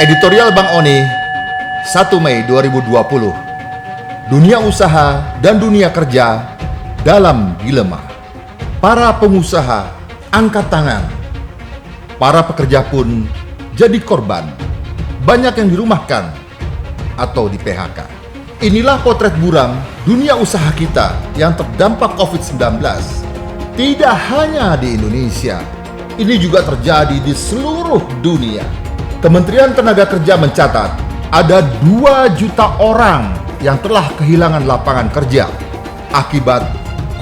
Editorial Bang Oni, 1 Mei 2020. Dunia usaha dan dunia kerja dalam dilema. Para pengusaha angkat tangan. Para pekerja pun jadi korban. Banyak yang dirumahkan atau di PHK. Inilah potret buram dunia usaha kita yang terdampak COVID-19. Tidak hanya di Indonesia, ini juga terjadi di seluruh dunia. Kementerian Tenaga Kerja mencatat ada 2 juta orang yang telah kehilangan lapangan kerja akibat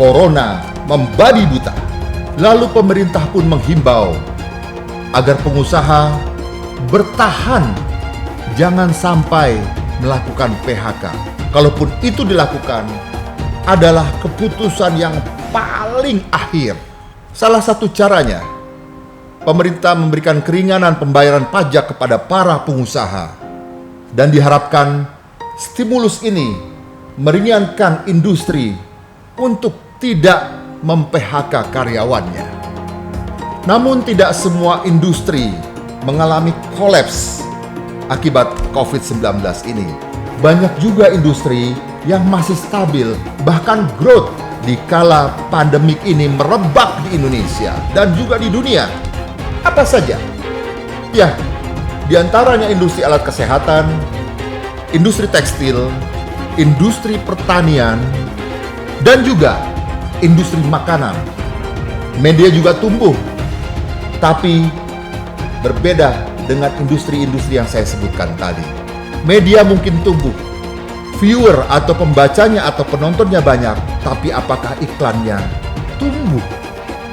corona membabi buta. Lalu pemerintah pun menghimbau agar pengusaha bertahan, jangan sampai melakukan PHK. Kalaupun itu dilakukan, adalah keputusan yang paling akhir. Salah satu caranya, pemerintah memberikan keringanan pembayaran pajak kepada para pengusaha. Dan diharapkan stimulus ini meringankan industri untuk tidak mem-PHK karyawannya. Namun tidak semua industri mengalami kolaps akibat COVID-19 ini. Banyak juga industri yang masih stabil, bahkan growth di kala pandemik ini merebak di Indonesia dan juga di dunia. Apa saja? Ya, di antaranya industri alat kesehatan, industri tekstil, industri pertanian, dan juga industri makanan. Media juga tumbuh, tapi berbeda dengan industri-industri yang saya sebutkan tadi. Media mungkin tumbuh, viewer atau pembacanya atau penontonnya banyak, tapi apakah iklannya tumbuh?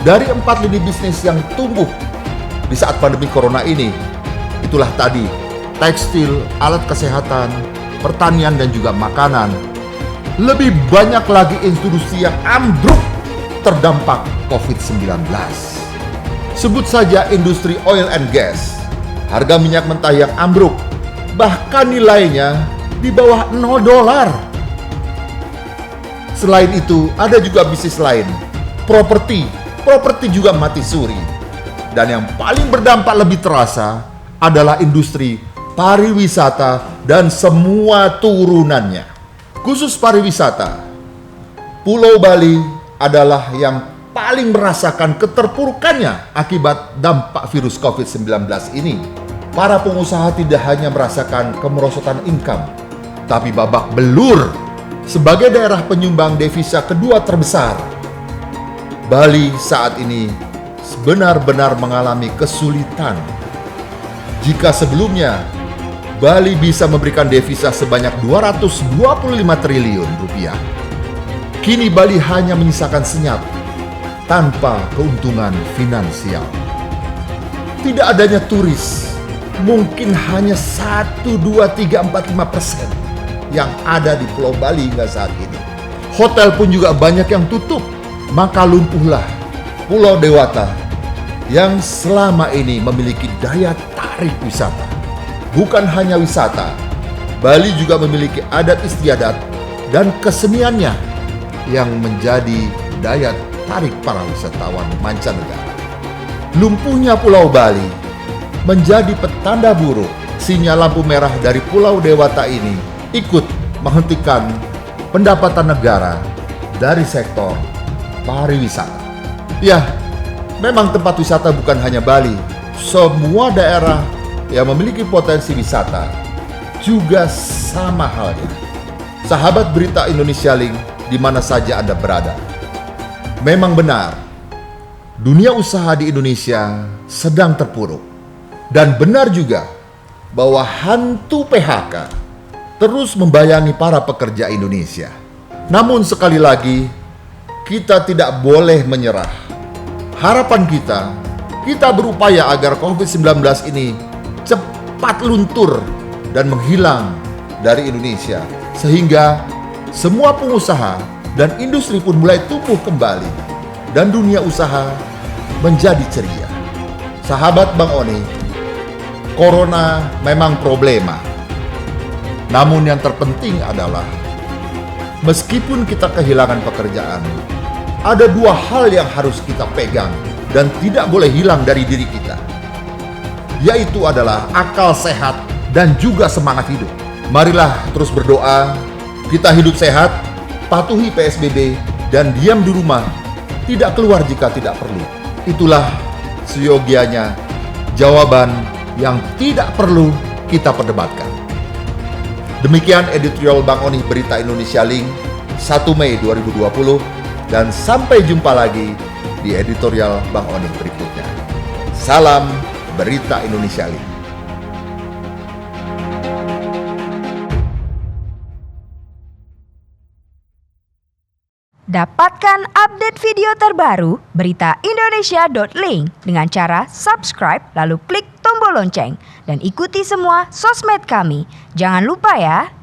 Dari 4 lini bisnis yang tumbuh di saat pandemi corona ini, itulah tadi, tekstil, alat kesehatan, pertanian, dan juga makanan. Lebih banyak lagi industri yang ambruk terdampak COVID-19. Sebut saja industri oil and gas. Harga minyak mentah yang ambruk, bahkan nilainya di bawah $0. Selain itu, ada juga bisnis lain, properti juga mati suri. Dan yang paling berdampak lebih terasa adalah industri pariwisata dan semua turunannya. Khusus pariwisata, Pulau Bali adalah yang paling merasakan keterpurukannya akibat dampak virus COVID-19 ini. Para pengusaha tidak hanya merasakan kemerosotan income, tapi babak belur sebagai daerah penyumbang devisa kedua terbesar. Bali saat ini benar-benar mengalami kesulitan. Jika sebelumnya Bali bisa memberikan devisa sebanyak 225 triliun rupiah, kini Bali hanya menyisakan senyap tanpa keuntungan finansial. Tidak adanya turis, mungkin hanya 1, 2, 3, 4, 5% yang ada di Pulau Bali hingga saat ini. Hotel pun juga banyak yang tutup, maka lumpuhlah Pulau Dewata yang selama ini memiliki daya tarik wisata. Bukan hanya wisata, Bali juga memiliki adat istiadat dan keseniannya yang menjadi daya tarik para wisatawan mancanegara. Lumpuhnya Pulau Bali menjadi petanda buruk. Sinyal lampu merah dari Pulau Dewata ini ikut menghentikan pendapatan negara dari sektor pariwisata. Ya, memang tempat wisata bukan hanya Bali. Semua daerah yang memiliki potensi wisata juga sama halnya. Sahabat berita Indonesia Link di mana saja Anda berada. Memang benar, dunia usaha di Indonesia sedang terpuruk. Dan benar juga bahwa hantu PHK terus membayangi para pekerja Indonesia. Namun sekali lagi, kita tidak boleh menyerah. Harapan kita berupaya agar COVID-19 ini cepat luntur dan menghilang dari Indonesia. Sehingga semua pengusaha dan industri pun mulai tumbuh kembali. Dan dunia usaha menjadi ceria. Sahabat Bang Oni, Corona memang problema. Namun yang terpenting adalah, meskipun kita kehilangan pekerjaan, ada 2 hal yang harus kita pegang dan tidak boleh hilang dari diri kita, yaitu adalah akal sehat dan juga semangat hidup. Marilah terus berdoa, kita hidup sehat, patuhi PSBB, dan diam di rumah, tidak keluar jika tidak perlu. Itulah seyogianya jawaban yang tidak perlu kita perdebatkan. Demikian editorial Bang Oni Berita Indonesia Link 1 Mei 2020, dan sampai jumpa lagi di editorial Bang Oni berikutnya. Salam Berita Indonesia Link. Dapatkan update video terbaru beritaindonesia.link dengan cara subscribe lalu klik tombol lonceng dan ikuti semua sosmed kami. Jangan lupa ya.